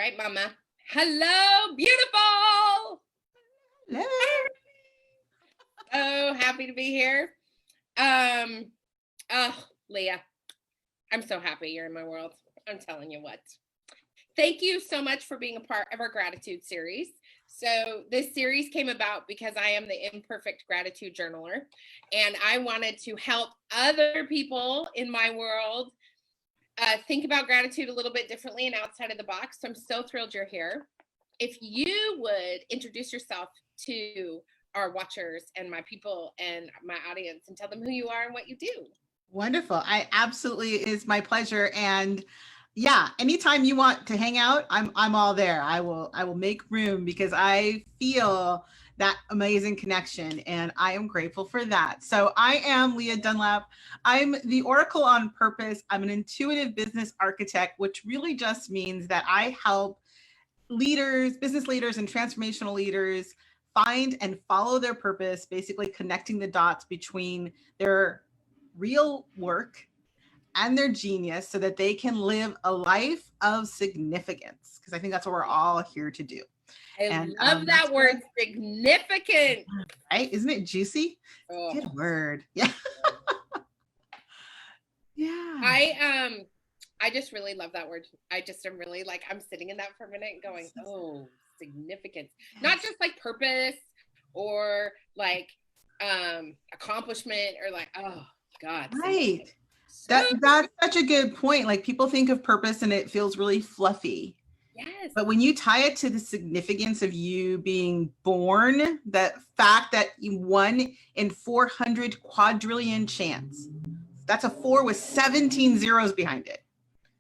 right, Mama. Hello, beautiful. Hello. So happy to be here. Leah, I'm so happy you're in my world. I'm telling you what. Thank you so much for being a part of our gratitude series. So this series came about because I am the imperfect gratitude journaler, and I wanted to help other people in my world think about gratitude a little bit differently and outside of the box. So I'm so thrilled you're here. If you would introduce yourself to our watchers and my people and my audience and tell them who you are and what you do. Wonderful. I absolutely, is my pleasure. And yeah, anytime you want to hang out, I'm all there. I will make room because I feel that amazing connection and I am grateful for that. So I am Lia Dunlap. I'm the Oracle on Purpose. I'm an intuitive business architect, which really just means that I help leaders, business leaders, and transformational leaders find and follow their purpose, basically connecting the dots between their real work and their genius so that they can live a life of significance. Because I think that's what we're all here to do. I love that word, significant. Right? Isn't it juicy? Oh. Good word. Yeah. Yeah. I just really love that word. I just am really like, I'm sitting in that for a minute and going, oh, significance. Not just like purpose or like accomplishment or like, oh God. Right. That's such a good point. Like people think of purpose and it feels really fluffy. Yes. But when you tie it to the significance of you being born, that fact that you 1 in 400 quadrillion chance, that's a 4 with 17 zeros behind it.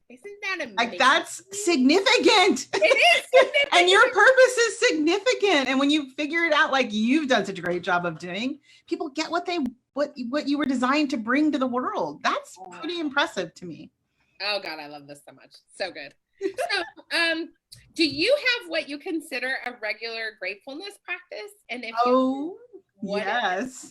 Isn't that amazing? Like that's significant. It is significant. And your purpose is significant. And when you figure it out, like you've done such a great job of doing, people get what you were designed to bring to the world. That's pretty impressive to me. Oh God, I love this so much. So good. So, do you have what you consider a regular gratefulness practice? And if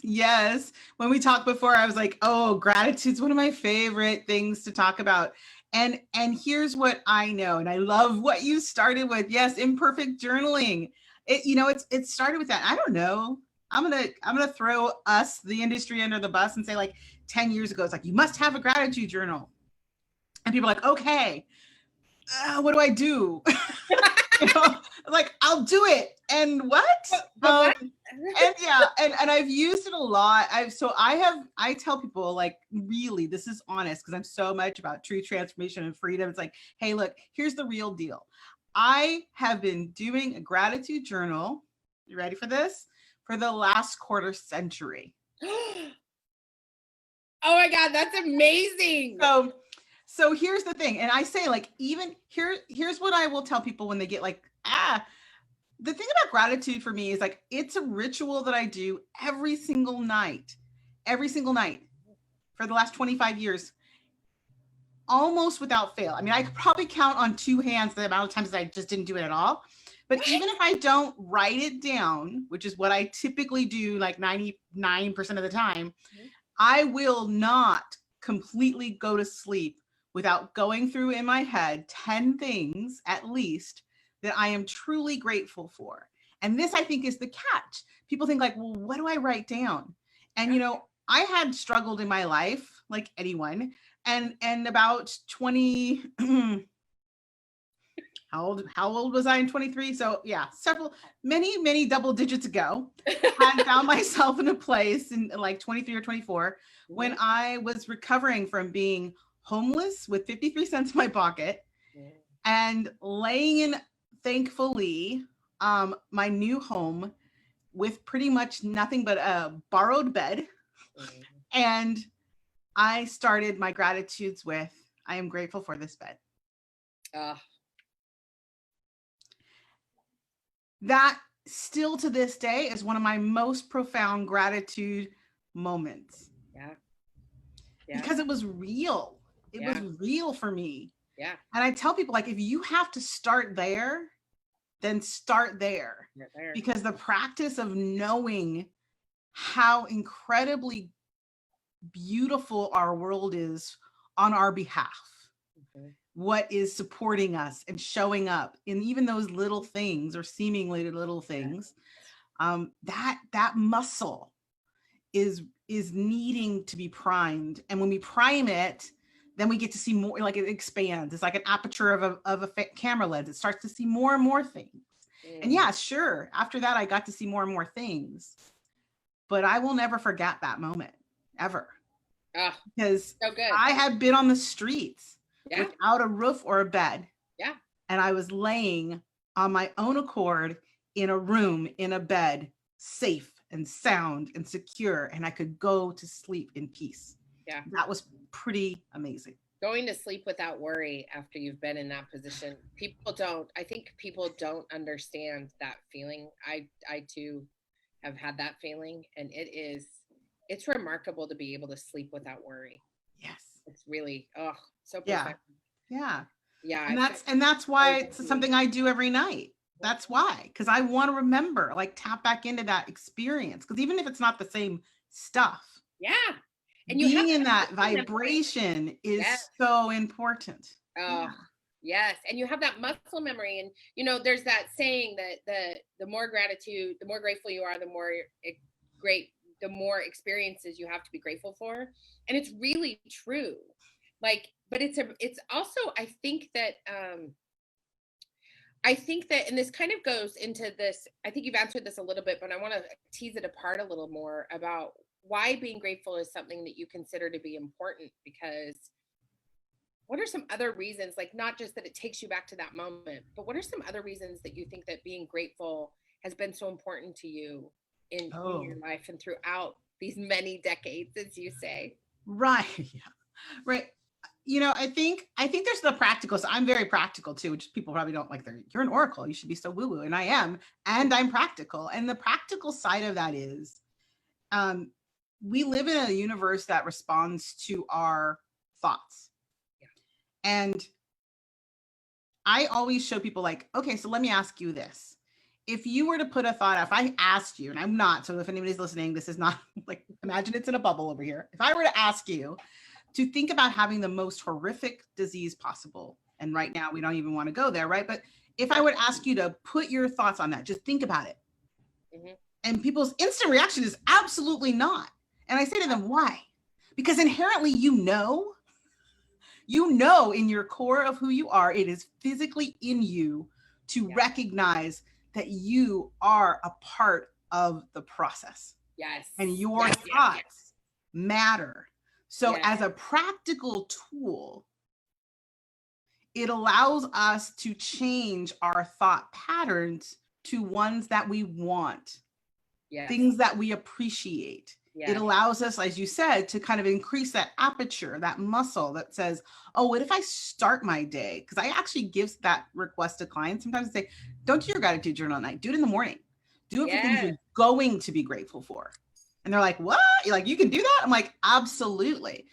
yes. When we talked before, I was like, oh, gratitude's one of my favorite things to talk about. And here's what I know, and I love what you started with. Yes, imperfect journaling. It started with that. I don't know. I'm gonna throw us, the industry, under the bus and say like 10 years ago, it's like you must have a gratitude journal, and people are like, okay, what do I do? Like I'll do it, and what? And I've used it a lot. I tell people, like, really, this is honest because I'm so much about true transformation and freedom. It's like, hey, look, here's the real deal. I have been doing a gratitude journal. You ready for this? For the last quarter century. Oh my God, that's amazing. So here's the thing. And I say, like, even here's what I will tell people when they get like, the thing about gratitude for me is like, it's a ritual that I do every single night for the last 25 years, almost without fail. I mean, I could probably count on 2 hands the amount of times that I just didn't do it at all. But even if I don't write it down, which is what I typically do like 99% of the time, I will not completely go to sleep without going through in my head 10 things at least that I am truly grateful for. And this, I think, is the catch. People think like, well, what do I write down? And, I had struggled in my life like anyone. And about 20, how old was I in 23? So yeah, many double digits ago, I found myself in a place in like 23 or 24 when I was recovering from being homeless with 53 cents in my pocket and laying in, thankfully, my new home with pretty much nothing but a borrowed bed. And I started my gratitudes with, I am grateful for this bed. That still to this day is one of my most profound gratitude moments. Yeah. Because it was real. It was real for me. Yeah. And I tell people, like, if you have to start there, then start there. Because the practice of knowing how incredibly beautiful our world is on our behalf. what is supporting us and showing up in even those little things or seemingly little things. That muscle is needing to be primed, and when we prime it, then we get to see more. Like, it expands. It's like an aperture of a camera lens. It starts to see more and more things. And yeah, sure, after that I got to see more and more things, but I will never forget that moment, ever. Because so good. I had been on the streets Yeah. without a roof or a bed. Yeah. And I was laying on my own accord in a room, in a bed, safe and sound and secure, and I could go to sleep in peace. Yeah. That was pretty amazing. Going to sleep without worry after you've been in that position. I think people don't understand that feeling. I too have had that feeling, and it's remarkable to be able to sleep without worry. Yes. It's really, so perfect. Yeah. Yeah. And that's why it's something I do every night. That's why, because I want to remember, like, tap back into that experience. Because even if it's not the same stuff. Yeah. And being in that vibration is so important. Yes. And you have that muscle memory. And, there's that saying that the more gratitude, the more grateful you are, the more experiences you have to be grateful for. And it's really true. Like, but it's also, I think that, and this kind of goes into this, I think you've answered this a little bit, but I want to tease it apart a little more about why being grateful is something that you consider to be important. Because what are some other reasons, like, not just that it takes you back to that moment, but what are some other reasons that you think that being grateful has been so important to you in your life and throughout these many decades, as you say? Right. Yeah. Right. I think there's the practical. So I'm very practical too, which people probably don't like. You're an oracle. You should be so woo-woo. And I am, and I'm practical. And the practical side of that is, we live in a universe that responds to our thoughts. Yeah. And I always show people, like, okay, so let me ask you this. If you were to put a thought, if I asked you, and I'm not, so if anybody's listening, this is not like, imagine it's in a bubble over here. If I were to ask you to think about having the most horrific disease possible, and right now we don't even want to go there, right? But if I would ask you to put your thoughts on that, just think about it. Mm-hmm. And people's instant reaction is absolutely not. And I say to them, why? Because inherently, you know in your core of who you are, it is physically in you to recognize that you are a part of the process. Yes. And your thoughts matter. So as a practical tool, it allows us to change our thought patterns to ones that we want, things that we appreciate. It allows us, as you said, to kind of increase that aperture, that muscle that says, oh, what if I start my day? Because I actually give that request to clients. Sometimes I say, don't do your gratitude journal at night. Do it in the morning. Do it for things you're going to be grateful for. And they're like, what? You're like, you can do that? I'm like, absolutely.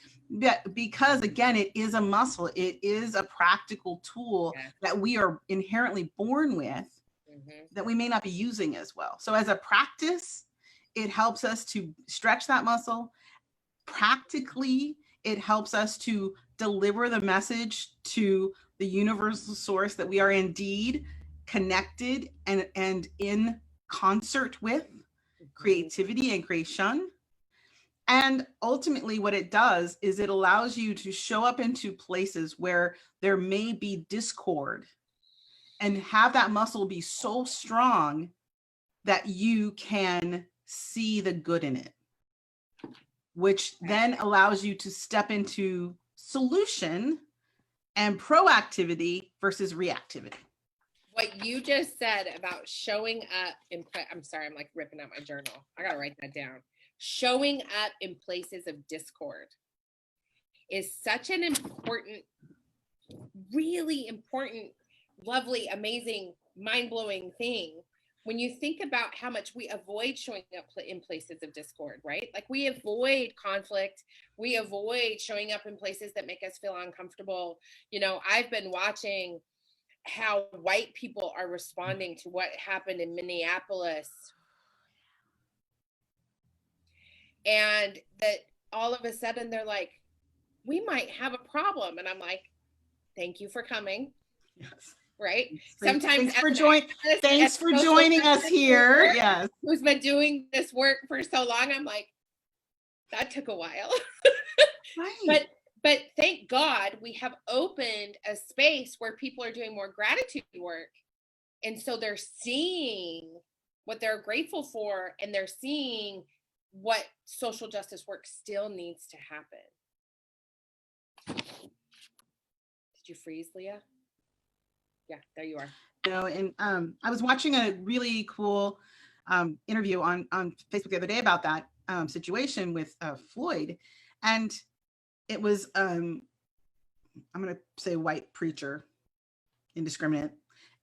Because again, it is a muscle. It is a practical tool that we are inherently born with, that we may not be using as well. So as a practice, it helps us to stretch that muscle. Practically, it helps us to deliver the message to the universal source that we are indeed connected and in concert with creativity and creation. And ultimately, what it does is it allows you to show up into places where there may be discord and have that muscle be so strong that you can see the good in it, which then allows you to step into solution and proactivity versus reactivity. What you just said about showing up I'm sorry, I'm like ripping out my journal. I gotta write that down. Showing up in places of discord is such an important, really important, lovely, amazing, mind-blowing thing. When you think about how much we avoid showing up in places of discord, right? Like, we avoid conflict. We avoid showing up in places that make us feel uncomfortable. I've been watching how white people are responding to what happened in Minneapolis. And that all of a sudden they're like, we might have a problem. And I'm like, thank you for coming. Yes. Right. Thanks, Sometimes thanks for joining us here. Yes. Who's been doing this work for so long, I'm like, that took a while. Right. But thank God we have opened a space where people are doing more gratitude work. And so they're seeing what they're grateful for, and they're seeing what social justice work still needs to happen. Did you freeze, Leah? Yeah, there you are. No, and I was watching a really cool interview on Facebook the other day about that situation with Floyd, and it was I'm going to say white preacher, indiscriminate,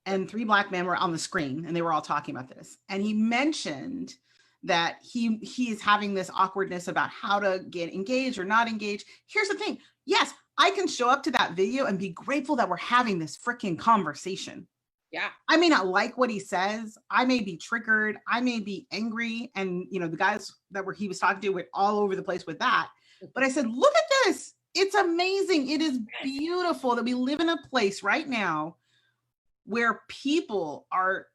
and 3 Black men were on the screen, and they were all talking about this, and he mentioned that he is having this awkwardness about how to get engaged or not engaged. Here's the thing. Yes, I can show up to that video and be grateful that we're having this freaking conversation. Yeah. I may not like what he says. I may be triggered. I may be angry. And, you know, the guys that he was talking to were all over the place with that. But I said, look at this. It's amazing. It is beautiful that we live in a place right now where people are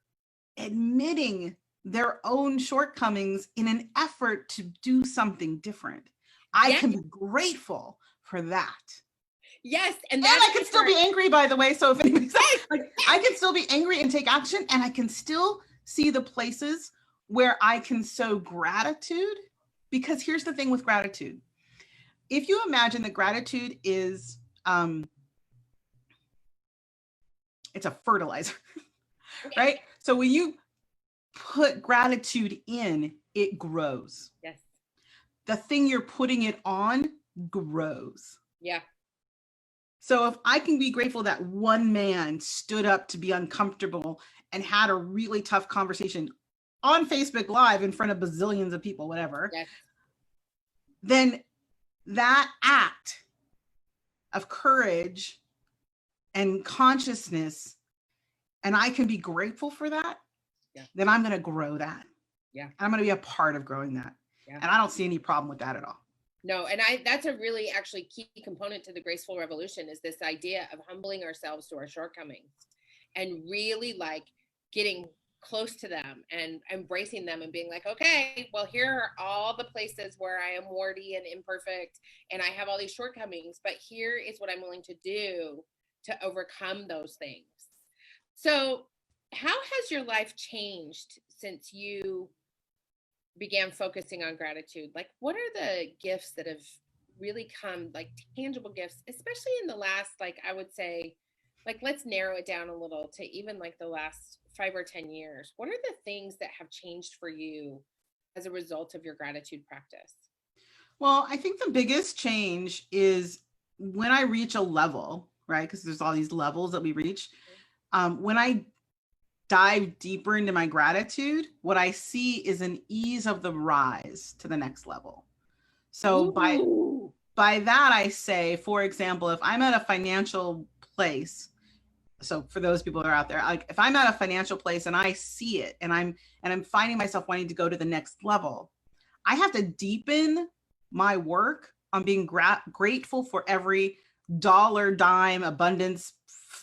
admitting their own shortcomings in an effort to do something different. I can be grateful for that. Yes, and I can still be angry, by the way. So if anybody's like, I can still be angry and take action, and I can still see the places where I can sow gratitude. Because here's the thing with gratitude: if you imagine that gratitude is, it's a fertilizer, right? So when you put gratitude in, it grows. Yes. The thing you're putting it on grows. Yeah. So if I can be grateful that one man stood up to be uncomfortable and had a really tough conversation on Facebook Live in front of bazillions of people, whatever, yes, then that act of courage and consciousness, and I can be grateful for that, then I'm going to grow that. Yeah. I'm going to be a part of growing that. Yeah. And I don't see any problem with that at all. No, and that's a really actually key component to the graceful revolution, is this idea of humbling ourselves to our shortcomings and really like getting close to them and embracing them and being like, okay, well, here are all the places where I am warty and imperfect and I have all these shortcomings, but here is what I'm willing to do to overcome those things. So how has your life changed since you began focusing on gratitude? Like, what are the gifts that have really come, like tangible gifts, especially in the last, like, I would say, like, let's narrow it down a little to even like the last 5 or 10 years. What are the things that have changed for you as a result of your gratitude practice? Well, I think the biggest change is when I reach a level, right? Because there's all these levels that we reach. When I dive deeper into my gratitude, what I see is an ease of the rise to the next level. So by that, I say, for example, if I'm at a financial place, so for those people that are out there, like if I'm at a financial place and I see it and I'm finding myself wanting to go to the next level, I have to deepen my work on being grateful for every dollar, dime, abundance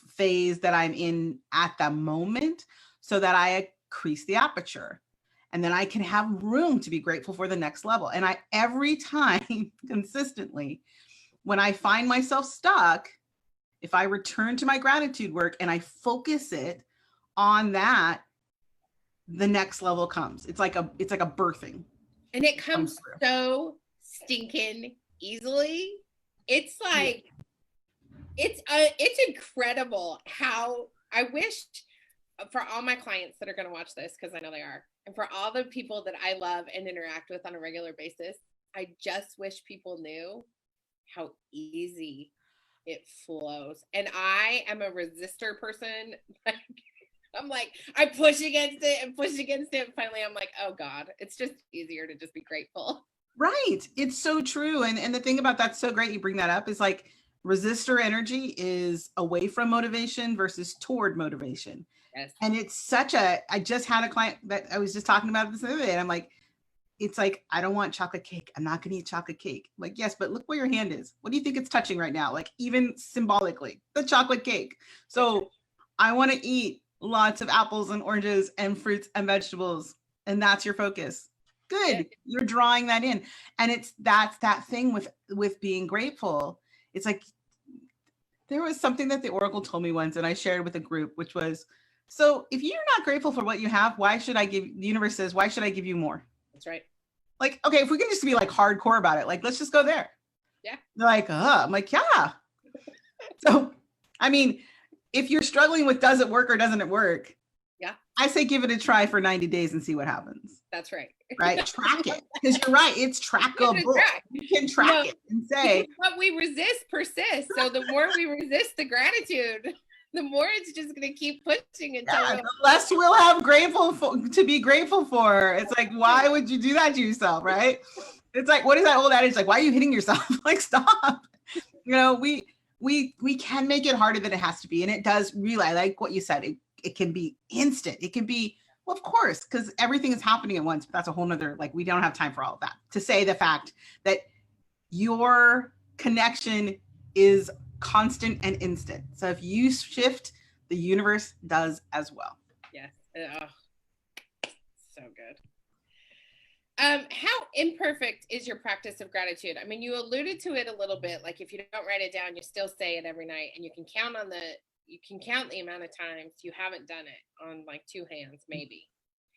phase that I'm in at the moment, so that I increase the aperture, and then I can have room to be grateful for the next level. And every time consistently, when I find myself stuck, if I return to my gratitude work and I focus it on that, the next level comes. It's like a birthing. And it comes so stinking easily. It's like, it's incredible how I wish for all my clients that are going to watch this, because I know they are, and for all the people that I love and interact with on a regular basis, I just wish people knew how easy it flows. And I am a resistor person. I'm like, I push against it and push against it. And finally, I'm like, oh God, it's just easier to just be grateful. Right. It's so true. And the thing about that's so great you bring that up is like, resistor energy is away from motivation versus toward motivation. Yes. And it's I just had a client that I was just talking about this the other day, and I'm like, it's like, I don't want chocolate cake. I'm not going to eat chocolate cake. Like, yes, but look where your hand is. What do you think it's touching right now? Like, even symbolically, the chocolate cake. So I want to eat lots of apples and oranges and fruits and vegetables. And that's your focus. Good. You're drawing that in. And that's that thing with being grateful. It's like, there was something that the Oracle told me once, and I shared with a group, which was, so if you're not grateful for what you have, why should I give, the universe says, why should I give you more? That's right. Like, okay, if we can just be like hardcore about it, like, let's just go there. Yeah. They're like, I'm like, yeah. So, I mean, if you're struggling with does it work or doesn't it work? Yeah. I say give it a try for 90 days and see what happens. That's right. Right? Track it. Because you're right. It's trackable. You can track it and say. What we resist persists. So the more we resist the gratitude, the more it's just going to keep pushing until the less we'll have to be grateful for. It's like, why would you do that to yourself? Right? It's like, what is that old adage? Like, why are you hitting yourself? Like, stop. You know, we can make it harder than it has to be. And it does really, I like what you said. It can be instant. It can be, well, of course, because everything is happening at once, but that's a whole nother, like, we don't have time for all of that. To say the fact that your connection is constant and instant. So if you shift, the universe does as well. Yes. So good. How imperfect is your practice of gratitude? I mean, you alluded to it a little bit, like if you don't write it down, you still say it every night, and you can count the amount of times you haven't done it on like two hands, maybe.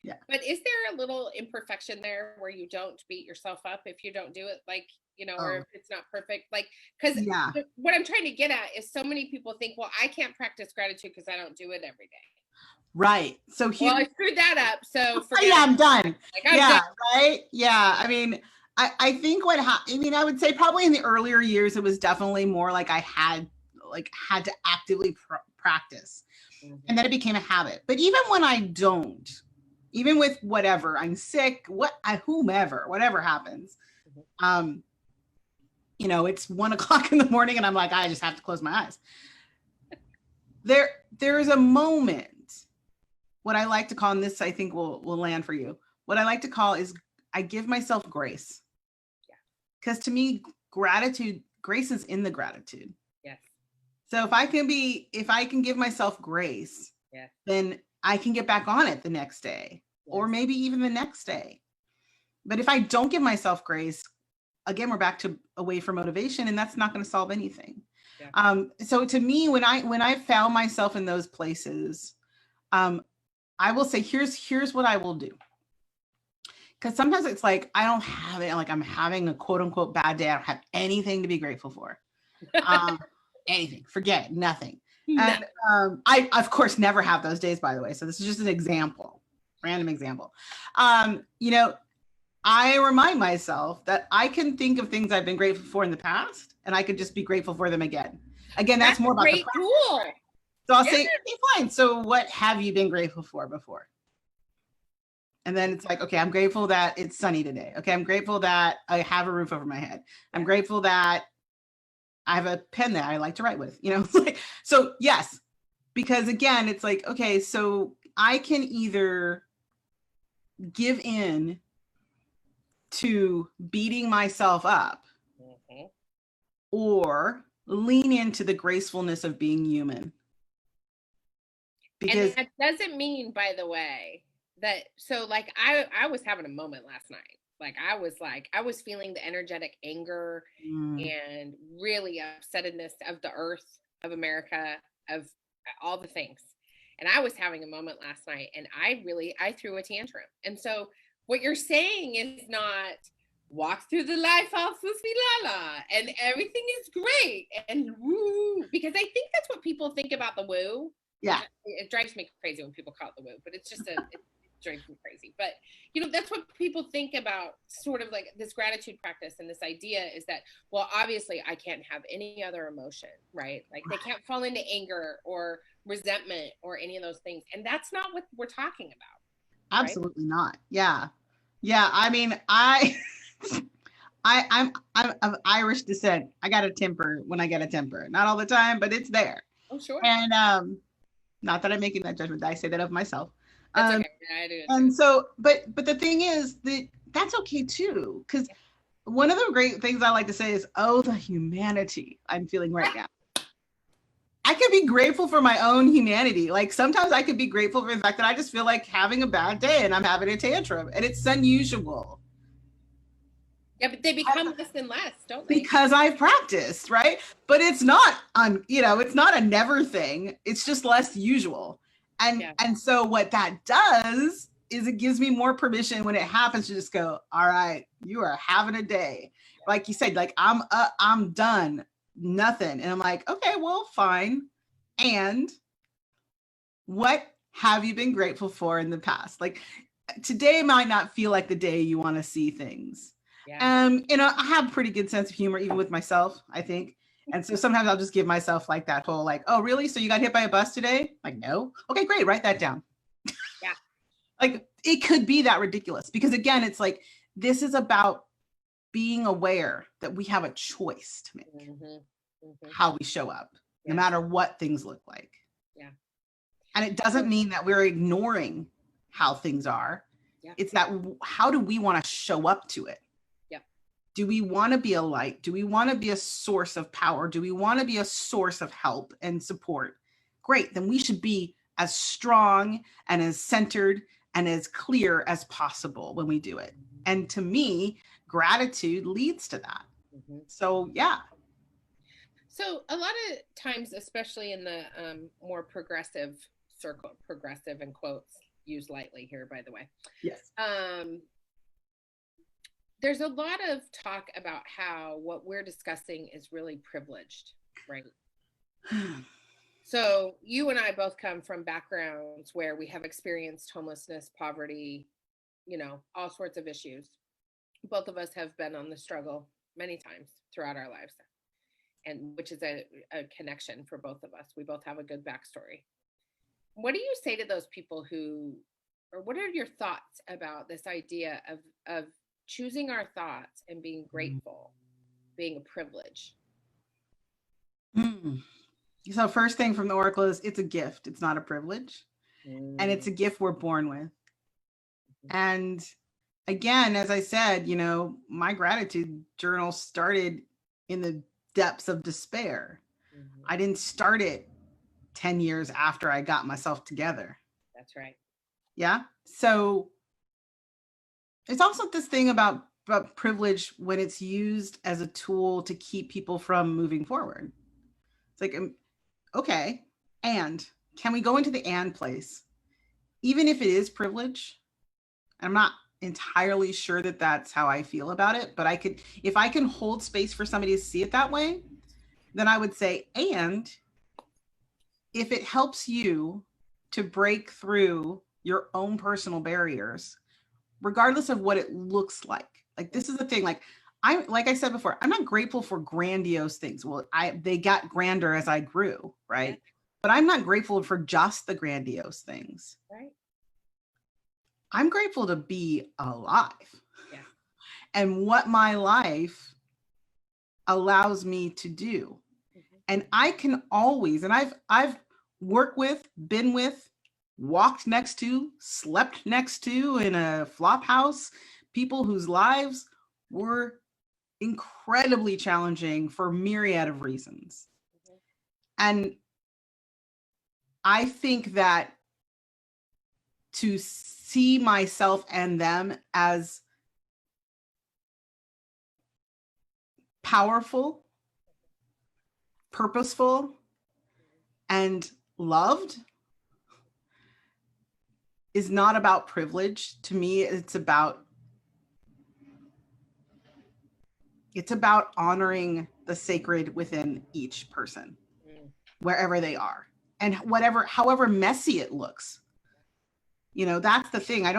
Yeah. But is there a little imperfection there where you don't beat yourself up if you don't do it, like, you know, or if it's not perfect? Like, because what I'm trying to get at is so many people think, well, I can't practice gratitude because I don't do it every day. Right. So well, I screwed that up. So I'm done. Like, I'm done. Right. Yeah. I mean, I think I would say probably in the earlier years, it was definitely more like I had to actively practice. Mm-hmm. And then it became a habit. But even when I don't, even with whatever, I'm sick, whatever happens, mm-hmm. You know, it's 1:00 in the morning and I'm like, I just have to close my eyes. There is a moment, what I like to call, and this I think will land for you, what I like to call is I give myself grace. Yeah. Because to me, grace is in the gratitude. Yes. So if I can give myself grace, then I can get back on it the next day, or maybe even the next day. But if I don't give myself grace, again, we're back to away from motivation, and that's not going to solve anything. Yeah. So to me, when I found myself in those places, I will say, here's what I will do. Because sometimes it's like, I don't have it, like I'm having a quote unquote bad day. I don't have anything to be grateful for. Anything, forget it, nothing. And I, of course, never have those days, by the way. So this is just an example, random example. You know, I remind myself that I can think of things I've been grateful for in the past, and I could just be grateful for them again. Again, that's more about great tool. So I'll say, okay, fine. So what have you been grateful for before? And then it's like, okay, I'm grateful that it's sunny today. Okay, I'm grateful that I have a roof over my head. I'm grateful that I have a pen that I like to write with, you know? So yes, because again, it's like, okay, so I can either give in to beating myself up, mm-hmm. or lean into the gracefulness of being human. Because and that doesn't mean, by the way, that, so like I was having a moment last night. Like I was feeling the energetic anger and really upsetness of the earth, of America, of all the things. And I was having a moment last night, and I threw a tantrum. And so what you're saying is not walk through the life all foofy la la and everything is great and woo, because I think that's what people think about the woo. Yeah. It drives me crazy when people call it the woo, but it's just it drives me crazy. But you know, that's what people think about sort of like this gratitude practice, and this idea is that, well, obviously I can't have any other emotion, right? Like they can't fall into anger or resentment or any of those things. And that's not what we're talking about. Absolutely right? Not. Yeah. Yeah. I mean, I'm of Irish descent. I got a temper when I get a temper. Not all the time, but it's there. Oh, sure. And not that I'm making that judgment. I say that of myself. That's okay. Yeah, I do. And so, but the thing is that that's okay too. Because one of the great things I like to say is, oh, the humanity I'm feeling right now. I could be grateful for my own humanity. Like sometimes I could be grateful for the fact that I just feel like having a bad day and I'm having a tantrum and it's unusual. Yeah, but they become less and less, don't they? Because I've practiced, right? But it's not it's not a never thing. It's just less usual. And so what that does is it gives me more permission when it happens to just go, all right, you are having a day. Like you said, like I'm done. Nothing. And I'm like, okay, well, fine. And what have you been grateful for in the past? Like today might not feel like the day you want to see things. Yeah. I have a pretty good sense of humor, even with myself, I think. And so sometimes I'll just give myself like that whole like, oh, really? So you got hit by a bus today? Like, no. Okay, great. Write that down. Yeah. Like it could be that ridiculous because again, it's like, this is about being aware that we have a choice to make how we show up, no matter what things look like. Yeah. And it doesn't mean that we're ignoring how things are. Yeah. It's that how do we want to show up to it? Yeah. Do we want to be a light? Do we want to be a source of power? Do we want to be a source of help and support? Great. Then we should be as strong and as centered and as clear as possible when we do it. And to me, gratitude leads to that. So, yeah. So a lot of times, especially in the more progressive circle, progressive in quotes used lightly here, by the way. Yes. There's a lot of talk about how what we're discussing is really privileged, right? So you and I both come from backgrounds where we have experienced homelessness, poverty, all sorts of issues. Both of us have been on the struggle many times throughout our lives, and which is a connection for both of us. We both have a good backstory. What do you say to those people or what are your thoughts about this idea of choosing our thoughts and being grateful, being a privilege? So first thing from the Oracle is it's a gift. It's not a privilege. And it's a gift we're born with. And again, as I said, my gratitude journal started in the depths of despair. I didn't start it 10 years after I got myself together. That's right. Yeah. So it's also this thing about privilege when it's used as a tool to keep people from moving forward. It's like, okay, and can we go into the and place? Even if it is privilege, I'm not entirely sure that that's how I feel about it, but if I can hold space for somebody to see it that way, then I would say, and if it helps you to break through your own personal barriers, regardless of what it looks like this is the thing, like I said before, I'm not grateful for grandiose things. Well, they got grander as I grew, right? Yeah. But I'm not grateful for just the grandiose things. Right. I'm grateful to be alive. Yeah. And what my life allows me to do. And I can always, and I've worked with, been with, walked next to, slept next to in a flop house, people whose lives were incredibly challenging for a myriad of reasons. And I think that to see myself and them as powerful, purposeful, and loved is not about privilege. To me, it's about honoring the sacred within each person, wherever they are, and however messy it looks. That's the thing. I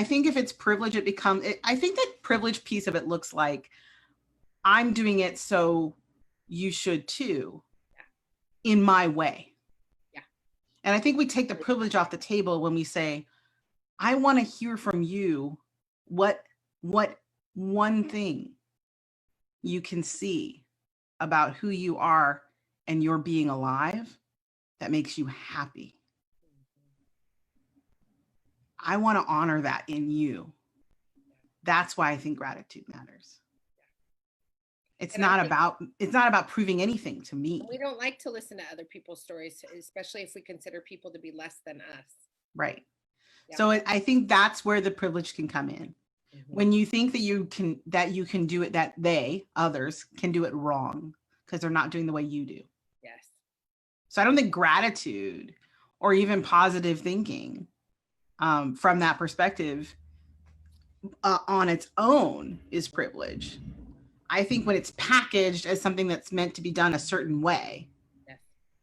think if it's privilege, I think that privilege piece of it looks like I'm doing it, so you should too, in my way. Yeah. And I think we take the privilege off the table when we say, I want to hear from you what one thing you can see about who you are and your being alive that makes you happy. I want to honor that in you. That's why I think gratitude matters. It's And I not think about proving anything to me. we don't like to listen to other people's stories, especially if we consider people to be less than us. Right. Yeah. So I think that's where the privilege can come in. When you think that you can do it, that others can do it wrong because they're not doing the way you do. Yes. So I don't think gratitude or even positive thinking from that perspective on its own is privilege. I think when it's packaged as something that's meant to be done a certain way, yes,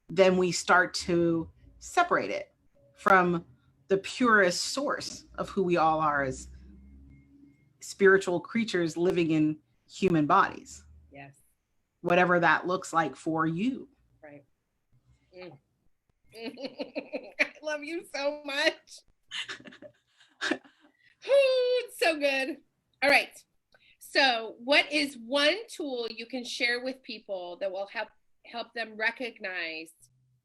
then we start to separate it from the purest source of who we all are as spiritual creatures living in human bodies. Yes. Whatever that looks like for you. Right. I love you so much. It's so good. All right. So what is one tool you can share with people that will help them recognize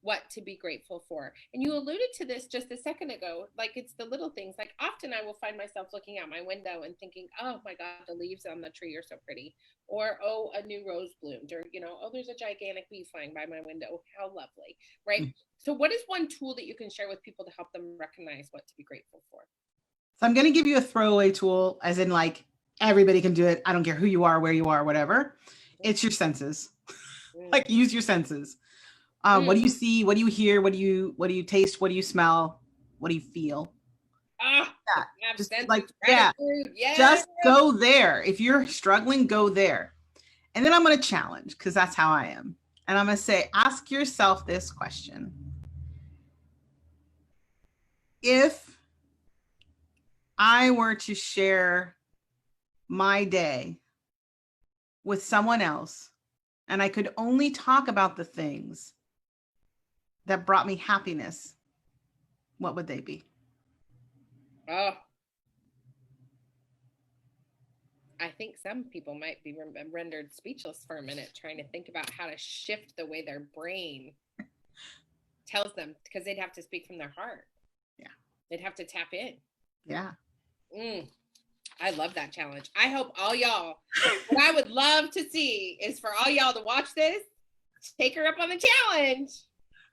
what to be grateful for? And you alluded to this just a second ago, like it's the little things. Like often I will find myself looking out my window and thinking, oh my God, the leaves on the tree are so pretty. Or, oh, a new rose bloomed. Or, oh, there's a gigantic bee flying by my window. How lovely, right? Mm-hmm. So what is one tool that you can share with people to help them recognize what to be grateful for? So I'm going to give you a throwaway tool, as in like everybody can do it. I don't care who you are, where you are, whatever. It's your senses. Like use your senses. What do you see? What do you hear? What do you taste? What do you smell? What do you feel? Just like, just go there. If you're struggling, go there. And then I'm going to challenge, because that's how I am. And I'm going to say, ask yourself this question. If I were to share my day with someone else, and I could only talk about the things that brought me happiness, what would they be? Oh, I think some people might be rendered speechless for a minute trying to think about how to shift the way their brain tells them, because they'd have to speak from their heart. Yeah. They'd have to tap in. Yeah. I love that challenge. I hope all y'all, what I would love to see is for all y'all to watch this, take her up on the challenge,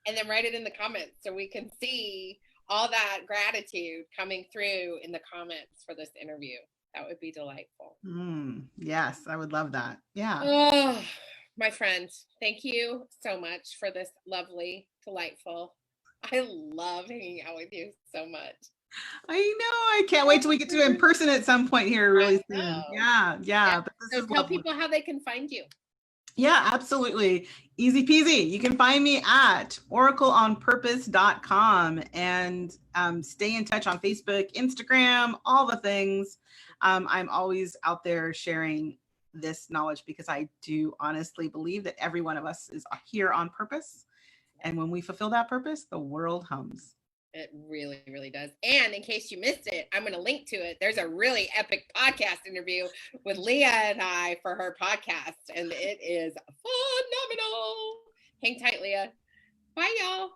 and then write it in the comments so we can see all that gratitude coming through in the comments for this interview. That would be delightful. Yes, I would love that. Yeah. Oh, my friend, thank you so much for this lovely, delightful. I love hanging out with you so much. I know. I can't wait till we get to in person at some point here really soon. Yeah. But so tell people how they can find you. Yeah, absolutely. Easy peasy. You can find me at oracleonpurpose.com and stay in touch on Facebook, Instagram, all the things. I'm always out there sharing this knowledge because I do honestly believe that every one of us is here on purpose. And when we fulfill that purpose, the world hums. It really, really does. And in case you missed it, I'm going to link to it. There's a really epic podcast interview with Lia and I for her podcast. And it is phenomenal. Hang tight, Lia. Bye, y'all.